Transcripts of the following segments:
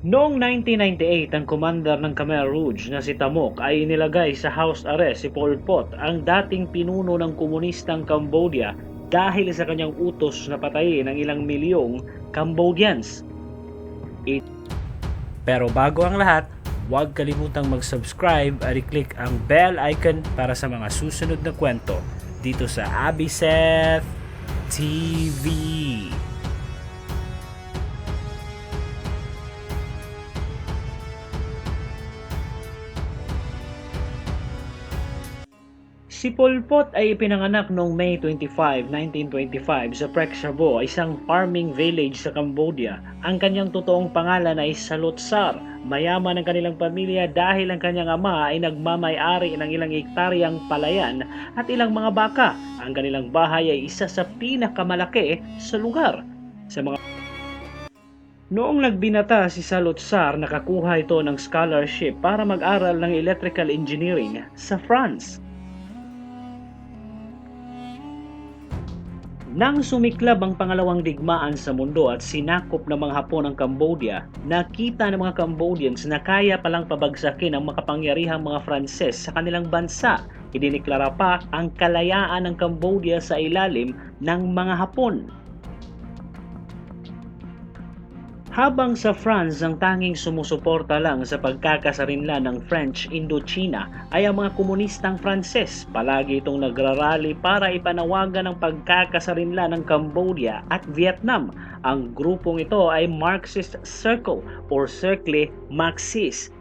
Noong 1998, ang commander ng Khmer Rouge na si Tamok ay inilagay sa house arrest si Pol Pot, ang dating pinuno ng komunistang Cambodia, dahil sa kanyang utos na patayin ang ilang milyong Cambodians. Pero bago ang lahat, huwag kalimutang mag-subscribe at i-click ang bell icon para sa mga susunod na kwento dito sa Abiseth TV. Si Pol Pot ay ipinanganak noong May 25, 1925 sa Preksabo, isang farming village sa Cambodia. Ang kanyang totoong pangalan ay Salotsar. Mayaman ang kanilang pamilya dahil ang kanyang ama ay nagmamay-ari ng ilang hektaryang palayan at ilang mga baka. Ang kanilang bahay ay isa sa pinakamalaki sa lugar. Noong nagbinata si Salotsar, nakakuha ito ng scholarship para mag-aral ng electrical engineering sa France. Nang sumiklab ang pangalawang digmaan sa mundo at sinakop ng mga Hapon ang Cambodia, nakita ng mga Cambodians na kaya palang pabagsakin ang makapangyarihang mga Franses sa kanilang bansa. Idineklara pa ang kalayaan ng Cambodia sa ilalim ng mga Hapon. Habang sa France ang tanging sumusuporta lang sa pagkakasarinlan ng French Indochina ay ang mga komunistang Franses. Palagi itong nagrarally para ipanawagan ang pagkakasarinlan ng Cambodia at Vietnam. Ang grupong ito ay Marxist Circle or Cercle Marxist.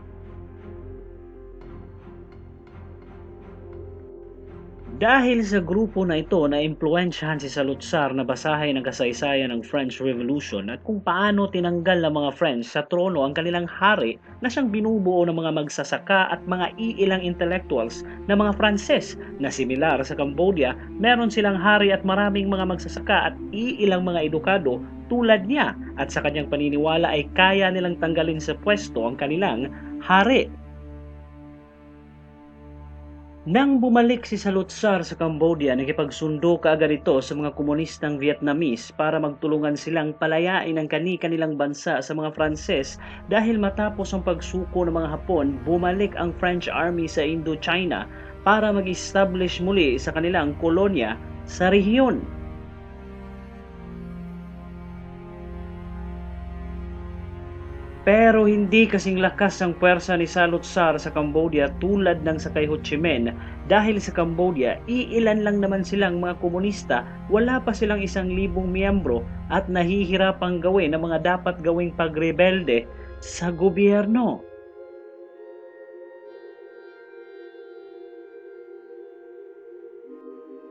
Dahil sa grupo na ito na impluwensyahan si Salotsar na basahin ang kasaysayan ng French Revolution at kung paano tinanggal ng mga French sa trono ang kanilang hari na siyang binubuo ng mga magsasaka at mga iilang intellectuals na mga Franses na similar sa Cambodia, meron silang hari at maraming mga magsasaka at iilang mga edukado tulad niya, at sa kanyang paniniwala ay kaya nilang tanggalin sa pwesto ang kanilang hari. Nang bumalik si Salotsar sa Cambodia, nakipagsundo kaagad ito sa mga komunistang Vietnamese para magtulungan silang palayain ang kanilang bansa sa mga Franses. Dahil matapos ang pagsuko ng mga Hapon, bumalik ang French Army sa Indochina para mag-establish muli sa kanilang kolonya sa rehiyon. Pero hindi kasing lakas ang puwersa ni Salotsar sa Cambodia tulad ng sa kay Ho Chi Minh, dahil sa Cambodia, iilan lang naman silang mga komunista, wala pa silang 1,000 miyembro at nahihirapang gawin ang mga dapat gawing pagrebelde sa gobyerno.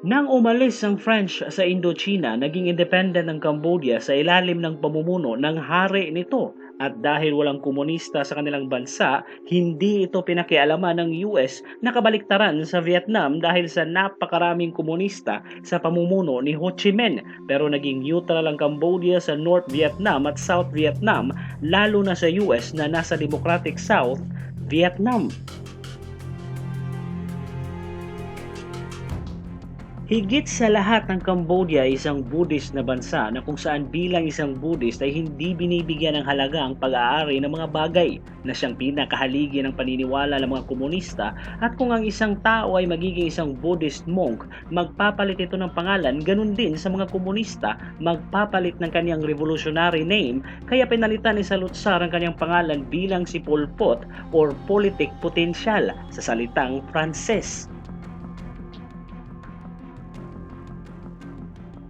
Nang umalis ang French sa Indochina, naging independent ng Cambodia sa ilalim ng pamumuno ng hari nito. At dahil walang komunista sa kanilang bansa, hindi ito pinakialaman ng US na kabaliktaran sa Vietnam dahil sa napakaraming komunista sa pamumuno ni Ho Chi Minh. Pero naging neutral ang Cambodia sa North Vietnam at South Vietnam, lalo na sa US na nasa Democratic South Vietnam. Higit sa lahat, ng Cambodia ay isang Buddhist na bansa na kung saan bilang isang Buddhist ay hindi binibigyan ng halaga ang pag-aari ng mga bagay na siyang pinakahaligi ng paniniwala ng mga komunista, at kung ang isang tao ay magiging isang Buddhist monk, magpapalit ito ng pangalan, ganun din sa mga komunista, magpapalit ng kanyang revolutionary name, kaya pinalitan ni Salotsar ang kanyang pangalan bilang si Pol Pot or Politik Potential sa salitang Franses.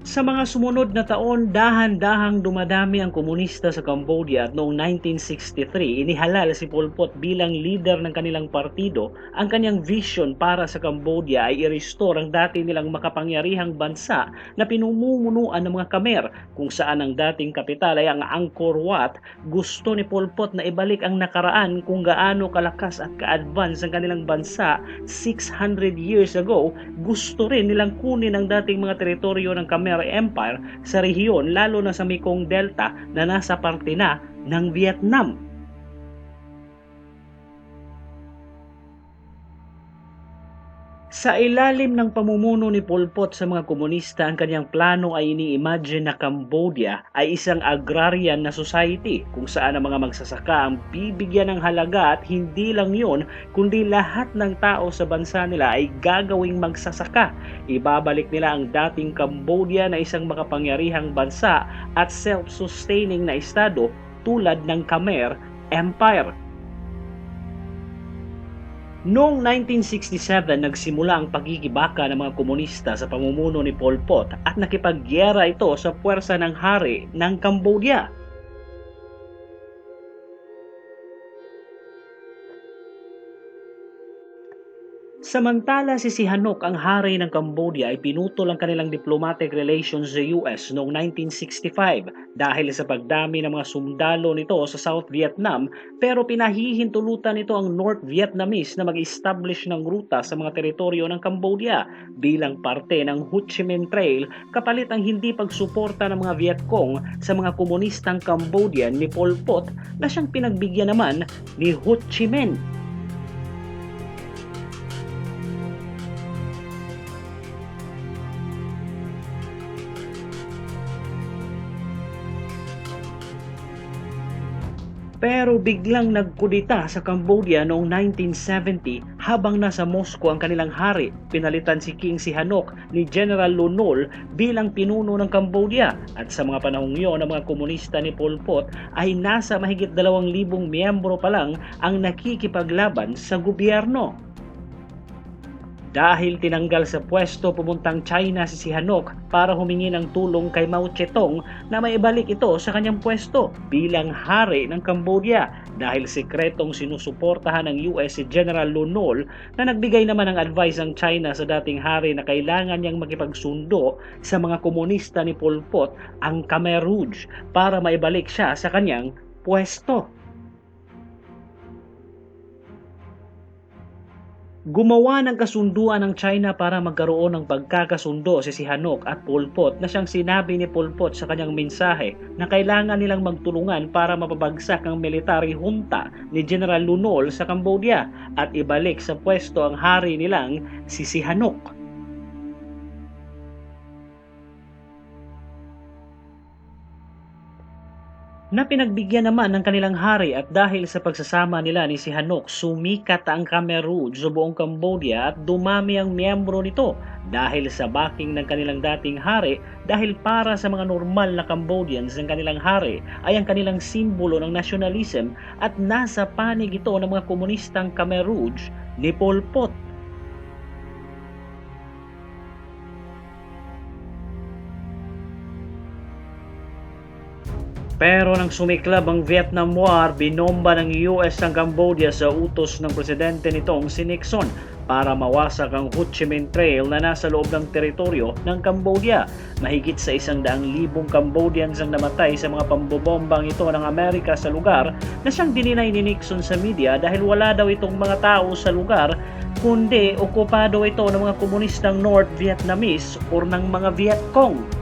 Sa mga sumunod na taon, dahan-dahang dumadami ang komunista sa Cambodia at noong 1963, inihalal si Pol Pot bilang leader ng kanilang partido. Ang kanyang vision para sa Cambodia ay i-restore ang dati nilang makapangyarihang bansa na pinumumunuan ng mga Khmer, kung saan ang dating kapital ay ang Angkor Wat. Gusto ni Pol Pot na ibalik ang nakaraan kung gaano kalakas at ka-advance ang kanilang bansa 600 years ago. Gusto rin nilang kunin ang dating mga teritoryo ng Khmer Empire sa rehiyon, lalo na sa Mekong Delta na nasa parte na ng Vietnam. Sa ilalim ng pamumuno ni Pol Pot sa mga komunista, ang kanyang plano ay ini-imagine na Cambodia ay isang agrarian na society kung saan ang mga magsasaka ang bibigyan ng halaga at hindi lang yun, kundi lahat ng tao sa bansa nila ay gagawing magsasaka. Ibabalik nila ang dating Cambodia na isang makapangyarihang bansa at self-sustaining na estado tulad ng Khmer Empire. Noong 1967, nagsimula ang pagkikibaka ng mga komunista sa pamumuno ni Pol Pot at nakipagyera ito sa puwersa ng hari ng Cambodia. Samantala si Sihanouk ang hari ng Cambodia ay pinutol ang kanilang diplomatic relations sa US noong 1965 dahil sa pagdami ng mga sundalo nito sa South Vietnam, pero pinahihintulutan nito ang North Vietnamese na mag-establish ng ruta sa mga teritoryo ng Cambodia bilang parte ng Ho Chi Minh Trail kapalit ang hindi pagsuporta ng mga Vietcong sa mga komunistang Cambodian ni Pol Pot na siyang pinagbigyan naman ni Ho Chi Minh. Pero biglang nagkudita sa Cambodia noong 1970 habang nasa Moscow ang kanilang hari. Pinalitan si King Sihanouk ni General Lon bilang pinuno ng Cambodia at sa mga panahong iyon ang mga komunista ni Pol Pot ay nasa mahigit 2,000 miyembro pa lang ang nakikipaglaban sa gobyerno. Dahil tinanggal sa pwesto, pumuntang China si Sihanouk para humingi ng tulong kay Mao Zedong na maibalik ito sa kanyang pwesto bilang hari ng Cambodia dahil sekretong sinusuportahan ng US si General Lon na nagbigay naman ng advice ang China sa dating hari na kailangan niyang makipagsundo sa mga komunista ni Pol Pot, ang Khmer Rouge, para maibalik siya sa kanyang pwesto. Gumawa ng kasunduan ng China para magkaroon ng pagkakasundo si Sihanouk at Pol Pot na siyang sinabi ni Pol Pot sa kanyang mensahe na kailangan nilang magtulungan para mapabagsak ang military junta ni General Lon sa Cambodia at ibalik sa pwesto ang hari nilang si Sihanouk. Na pinagbigyan naman ng kanilang hari at dahil sa pagsasama nila ni Sihanouk, sumikat ang Khmer Rouge sa buong Cambodia at dumami ang miyembro nito dahil sa backing ng kanilang dating hari dahil para sa mga normal na Cambodians ng kanilang hari ay ang kanilang simbolo ng nationalism at nasa panig ito ng mga komunistang Khmer Rouge ni Pol Pot. Pero nang sumiklab ang Vietnam War, binomba ng US ang Cambodia sa utos ng presidente nitong si Nixon para mawasak ang Ho Chi Minh Trail na nasa loob ng teritoryo ng Cambodia. Mahigit sa 100,000 Cambodians ang namatay sa mga pambobombang ito ng Amerika sa lugar na siyang dininay ni Nixon sa media dahil wala daw itong mga tao sa lugar kundi okupado ito ng mga komunistang North Vietnamese o ng mga Vietcong.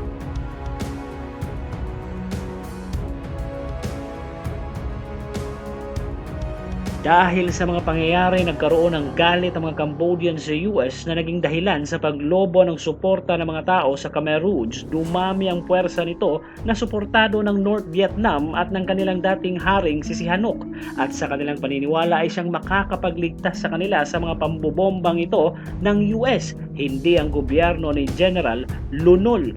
Dahil sa mga pangyayari, nagkaroon ng galit ang mga Cambodians sa US na naging dahilan sa paglobo ng suporta ng mga tao sa Khmer Rouge. Dumami ang puwersa nito na suportado ng North Vietnam at ng kanilang dating haring si Sihanouk. At sa kanilang paniniwala ay siyang makakapagligtas sa kanila sa mga pambobombang ito ng US, hindi ang gobyerno ni General Lon.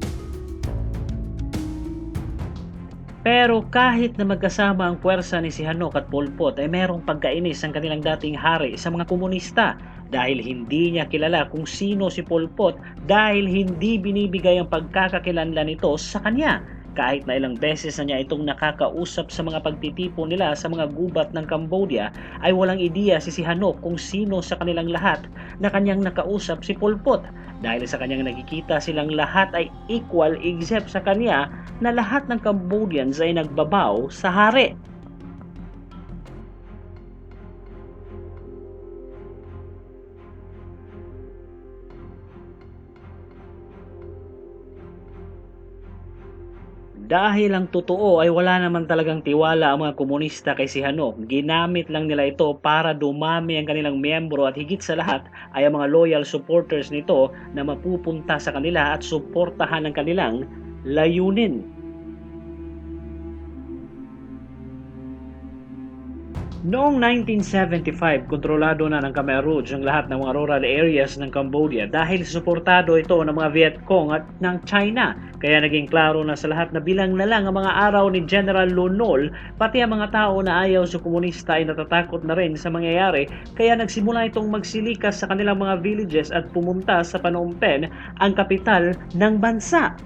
Pero kahit na magkasama ang puwersa ni Sihanouk at Pol Pot ay merong pagkainis ang kanilang dating hari sa mga komunista dahil hindi niya kilala kung sino si Pol Pot dahil hindi binibigay ang pagkakakilanlan nito sa kanya. Kahit na ilang beses na niya itong nakakausap sa mga pagtitipon nila sa mga gubat ng Cambodia ay walang ideya si Sihanouk kung sino sa kanilang lahat na kanyang nakausap si Pol Pot dahil sa kanyang nakikita silang lahat ay equal except sa kanya na lahat ng Cambodians ay nagbabaw sa hari. Dahil ang totoo ay wala naman talagang tiwala ang mga komunista kay Sihanouk, ginamit lang nila ito para dumami ang kanilang miyembro at higit sa lahat ay ang mga loyal supporters nito na mapupunta sa kanila at suportahan ang kanilang layunin. Noong 1975, kontrolado na ng Khmer Rouge ang lahat ng mga rural areas ng Cambodia dahil suportado ito ng mga Vietcong at ng China. Kaya naging klaro na sa lahat na bilang na lang ang mga araw ni General Lon Nol, pati ang mga tao na ayaw sa komunista ay natatakot na rin sa mangyayari, kaya nagsimula itong magsilikas sa kanilang mga villages at pumunta sa Phnom Penh, ang kapital ng bansa.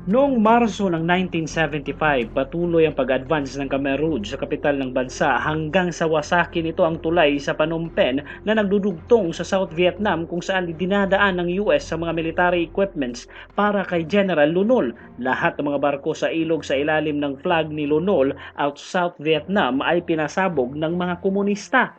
Noong Marso ng 1975, patuloy ang pag-advance ng Khmer Rouge sa kapital ng bansa hanggang sa wasakin ito ang tulay sa Phnom Penh na nagdudugtong sa South Vietnam kung saan dinadaan ng US sa mga military equipments para kay General Lon Nol. Lahat ng mga barko sa ilog sa ilalim ng flag ni Lon Nol out South Vietnam ay pinasabog ng mga komunista.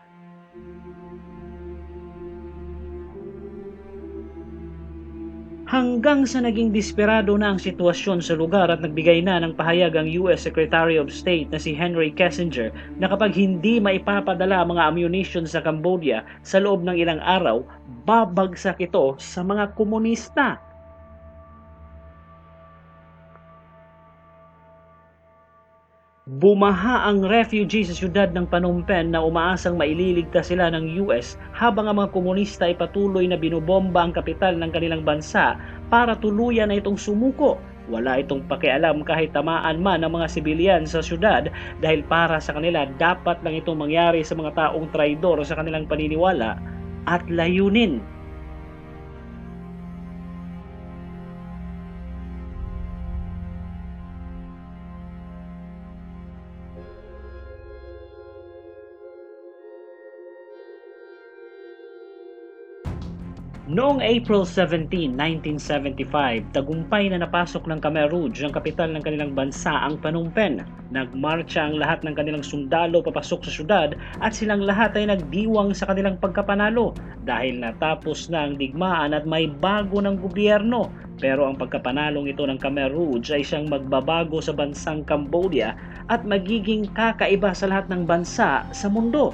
Hanggang sa naging desperado na ang sitwasyon sa lugar at nagbigay na ng pahayag ang US Secretary of State na si Henry Kissinger na kapag hindi maipapadala ang mga ammunition sa Cambodia sa loob ng ilang araw, babagsak ito sa mga komunista. Bumaha ang refugee sa siyudad ng Phnom Penh na umaasang maililigtas sila ng US habang ang mga komunista ay patuloy na binobomba ang kapital ng kanilang bansa para tuluyan na itong sumuko. Wala itong pakialam kahit tamaan man ang mga sibilyan sa siyudad dahil para sa kanila dapat lang itong mangyari sa mga taong traidor sa kanilang paniniwala at layunin. Noong April 17, 1975, tagumpay na napasok ng Khmer Rouge ang kapital ng kanilang bansa, ang Phnom Penh. Nagmarcha ang lahat ng kanilang sundalo papasok sa syudad at silang lahat ay nagdiwang sa kanilang pagkapanalo dahil natapos na ang digmaan at may bago ng gobyerno. Pero ang pagkapanalong ito ng Khmer Rouge ay siyang magbabago sa bansang Cambodia at magiging kakaiba sa lahat ng bansa sa mundo.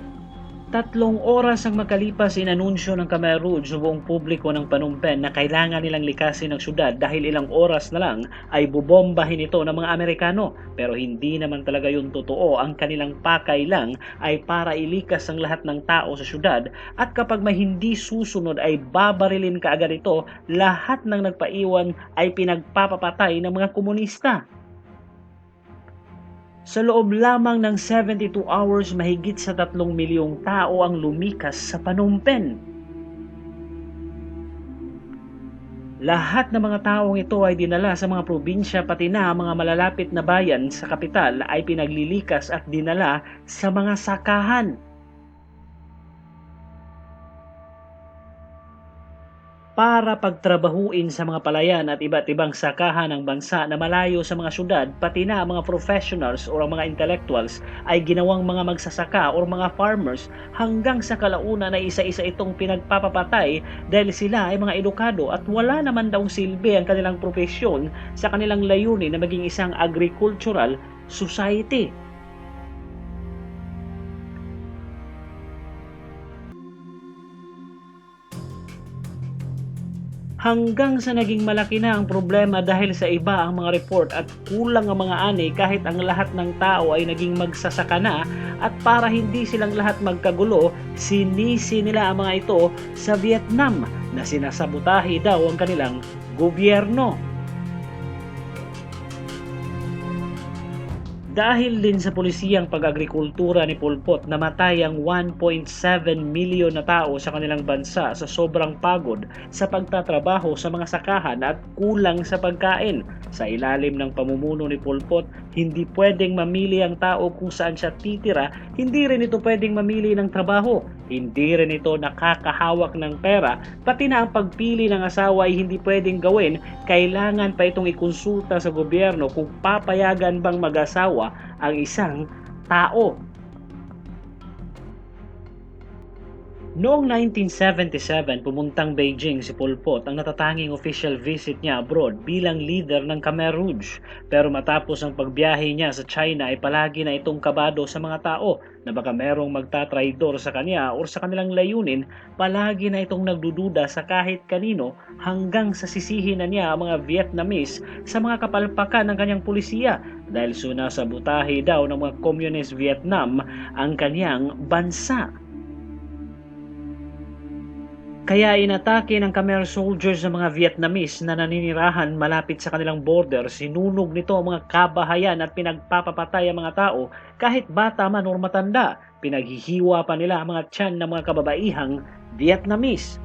3 oras ang makalipas inanunsyo ng Khmer Rouge sa buong publiko ng Phnom Penh na kailangan nilang likasin ang syudad dahil ilang oras na lang ay bubombahin ito ng mga Amerikano. Pero hindi naman talaga yun totoo. Ang kanilang pakay lang ay para ilikas ang lahat ng tao sa syudad at kapag may hindi susunod ay babarilin kaagad ito. Lahat ng nagpaiwan ay pinagpapapatay ng mga komunista. Sa loob lamang ng 72 hours, mahigit sa 3 milyong tao ang lumikas sa Phnom Penh. Lahat ng mga taong ito ay dinala sa mga probinsya pati na mga malalapit na bayan sa kapital ay pinaglilikas at dinala sa mga sakahan. Para pagtrabahuin sa mga palayan at iba't ibang sakahan ng bansa na malayo sa mga syudad, pati na ang mga professionals o ang mga intellectuals ay ginawang mga magsasaka o mga farmers hanggang sa kalaunan ay isa-isa itong pinagpapapatay dahil sila ay mga edukado at wala naman daw silbi ang kanilang propesyon sa kanilang layunin na maging isang agricultural society. Hanggang sa naging malaki na ang problema dahil sa iba ang mga report at kulang ang mga ani kahit ang lahat ng tao ay naging magsasaka na at para hindi silang lahat magkagulo, sinisi nila ang mga ito sa Vietnam na sinasabotahe daw ang kanilang gobyerno. Dahil din sa pulisiyang pag-agrikultura ni Pol Pot, namatay ang 1.7 milyon na tao sa kanilang bansa sa sobrang pagod sa pagtatrabaho sa mga sakahan at kulang sa pagkain. Sa ilalim ng pamumuno ni Pol Pot, hindi pwedeng mamili ang tao kung saan siya titira, hindi rin ito pwedeng mamili ng trabaho, hindi rin ito nakakahawak ng pera, pati na ang pagpili ng asawa ay hindi pwedeng gawin, kailangan pa itong ikonsulta sa gobyerno kung papayagan bang mag-asawa ang isang tao. Noong 1977, pumuntang Beijing si Pol Pot, ang natatanging official visit niya abroad bilang leader ng Khmer Rouge. Pero matapos ang pagbiyahe niya sa China ay palagi na itong kabado sa mga tao na baka merong magtatraidor sa kanya o sa kanilang layunin, palagi na itong nagdududa sa kahit kanino hanggang sa sisihin na niya ang mga Vietnamese sa mga kapalpakan ng kanyang pulisiya dahil sunasabotahe daw ng mga Communist Vietnam ang kanyang bansa. Kaya inatake ng Khmer soldiers ng mga Vietnamese na naninirahan malapit sa kanilang border, sinunog nito ang mga kabahayan at pinagpapapatay ang mga tao kahit bata man o matanda. Pinaghihiwa pa nila ang mga tiyan ng mga kababaihang Vietnamese.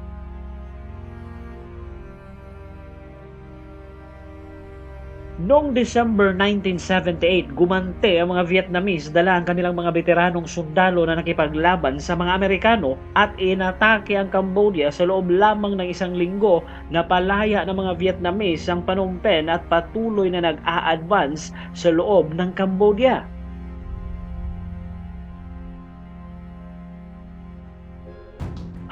Noong December 1978, gumante ang mga Vietnamese dala ang kanilang mga veteranong sundalo na nakipaglaban sa mga Amerikano at inatake ang Cambodia sa loob lamang ng isang linggo. Napalaya ng mga Vietnamese ang Phnom Penh at patuloy na nag-a-advance sa loob ng Cambodia.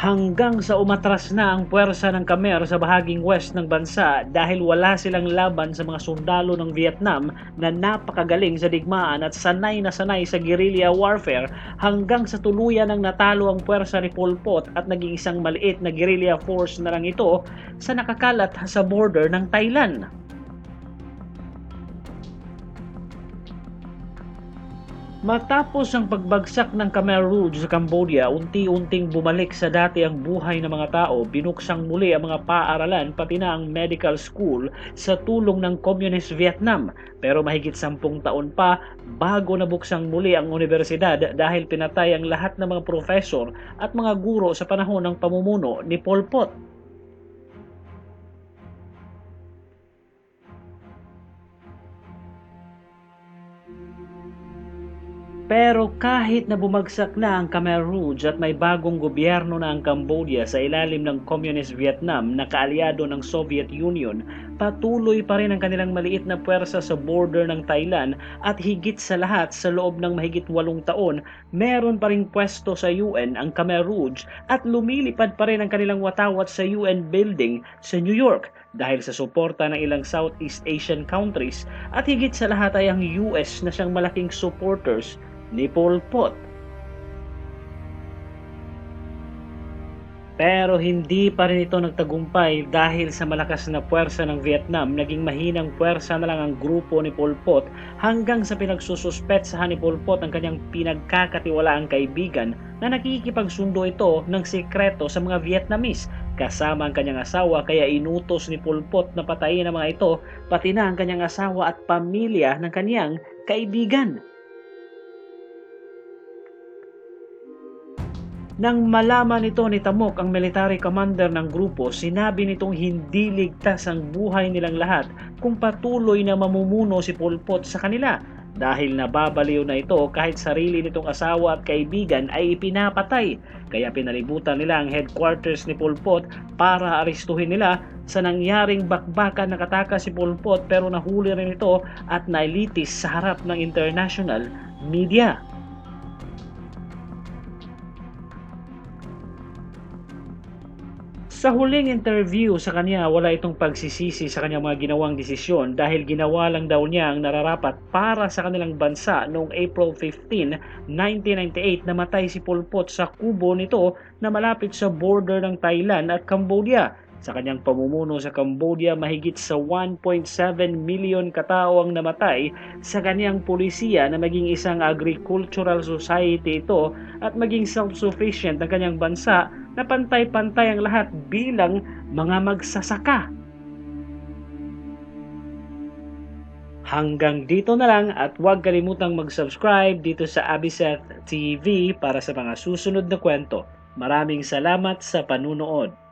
Hanggang sa umatras na ang puwersa ng Khmer sa bahaging west ng bansa dahil wala silang laban sa mga sundalo ng Vietnam na napakagaling sa digmaan at sanay na sanay sa guerrilla warfare, hanggang sa tuluyan ng natalo ang puwersa ni Pol Pot at naging isang maliit na guerrilla force na lang ito sa nakakalat sa border ng Thailand. Matapos ang pagbagsak ng Khmer Rouge sa Cambodia, unti-unting bumalik sa dati ang buhay ng mga tao. Binuksang muli ang mga paaralan pati na ang medical school sa tulong ng Communist Vietnam. Pero mahigit 10 taon pa bago nabuksang muli ang universidad dahil pinatay ang lahat ng mga profesor at mga guro sa panahon ng pamumuno ni Pol Pot. Pero kahit na bumagsak na ang Khmer Rouge at may bagong gobyerno na ang Cambodia sa ilalim ng Communist Vietnam na kaalyado ng Soviet Union, patuloy pa rin ang kanilang maliit na puwersa sa border ng Thailand at higit sa lahat sa loob ng mahigit 8 taon, meron pa ring pwesto sa UN ang Khmer Rouge at lumilipad pa rin ang kanilang watawat sa UN building sa New York dahil sa suporta ng ilang Southeast Asian countries at higit sa lahat ay ang US na siyang malaking supporters ni Pol Pot. Pero hindi pa rin ito nagtagumpay dahil sa malakas na puwersa ng Vietnam, naging mahinang puwersa na lang ang grupo ni Pol Pot hanggang sa pinagsususpetsahan ni Pol Pot ang kanyang pinagkakatiwalaang kaibigan na nakikipagsundo ito ng sikreto sa mga Vietnamese kasama ang kanyang asawa, kaya inutos ni Pol Pot na patayin ang mga ito pati na ang kanyang asawa at pamilya ng kanyang kaibigan. Nang malaman nito ni Tamok, ang military commander ng grupo, sinabi nitong hindi ligtas ang buhay nilang lahat kung patuloy na mamumuno si Pol Pot sa kanila dahil nababaliw na ito kahit sarili nitong asawa at kaibigan ay ipinapatay. Kaya pinalibutan nila ang headquarters ni Pol Pot para arestuhin nila. Sa nangyaring bakbakan nakatakas si Pol Pot pero nahuli rin ito at nailitis sa harap ng international media. Sa huling interview sa kanya, wala itong pagsisisi sa kanyang mga ginawang desisyon dahil ginawa lang daw niya ang nararapat para sa kanilang bansa. Noong April 15, 1998, namatay si Pol Pot sa kubo nito na malapit sa border ng Thailand at Cambodia. Sa kanyang pamumuno sa Cambodia, mahigit sa 1.7 million katao ang namatay sa kanyang pulisiya na maging isang agricultural society ito at maging self-sufficient ang kanyang bansa na pantay-pantay ang lahat bilang mga magsasaka. Hanggang dito na lang at huwag kalimutang mag-subscribe dito sa Abiseth TV para sa mga susunod na kwento. Maraming salamat sa panunood.